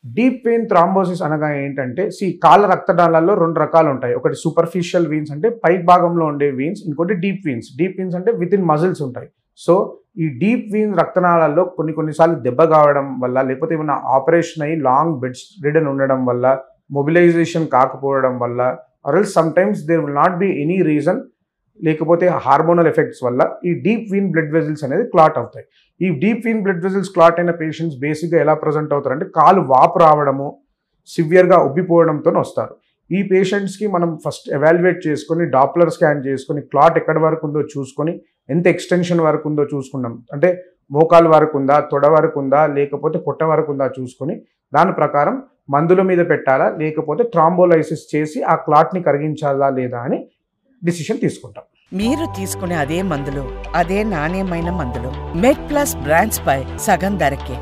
Deep vein thrombosis అనగా ఏంటంటే కాళ్ళ రక్తనాళాల్లో 2 రకాలు ఉంటాయి. ఒకటి సూపర్ఫిషియల్ వీన్స్ అంటే పై భాగంలో ఉండే వీన్స్, ఇంకోటి డీప్ వీన్స్. డీప్ వీన్స్ అంటే విత్ ఇన్ మజిల్స్ ఉంటాయి. సో ఈ డీప్ వీన్ రక్తనాళాల్లో కొన్నిసార్లు దెబ్బ కావడం వల్ల, లేకపోతే ఏమైనా ఆపరేషన్ అయ్యి లాంగ్ బెడ్ రిడన్ ఉండడం వల్ల, మొబిలైజేషన్ కాకపోవడం వల్ల, or else sometimes there will not be any reason, లేకపోతే హార్మోనల్ ఎఫెక్ట్స్ వల్ల ఈ డీప్ వీన్ బ్లడ్ వెజల్స్ అనేది క్లాట్ అవుతాయి. ఈ deep vein blood vessels clot అయిన పేషెంట్స్ బేసిక్గా ఎలా ప్రజెంట్ అవుతారంటే కాలు వాపు రావడము, సివియర్గా ఉబ్బిపోవడంతో వస్తారు. ఈ పేషెంట్స్కి మనం ఫస్ట్ ఎవాల్యుయేట్ చేసుకొని, డాప్లర్ స్కాన్ చేసుకొని, క్లాట్ ఎక్కడి వరకు ఉందో చూసుకొని, ఎంత ఎక్స్టెన్షన్ వరకు ఉందో చూసుకున్నాం అంటే మోకాలు వరకు ఉందా, తొడ వరకు ఉందా, లేకపోతే పొట్ట వరకు ఉందా చూసుకొని దాని ప్రకారం మందుల మీద పెట్టాలా, లేకపోతే థ్రాంబోలైసిస్ చేసి ఆ క్లాట్ని కరిగించాలా లేదా అని డిసిషన్ తీసుకుంటాం. మీరు తీసుకునే అదే మందులు, అదే నాణ్యమైన మందులు మెడ్ ప్లస్ బ్రాండ్స్ పై సగం ధరకే.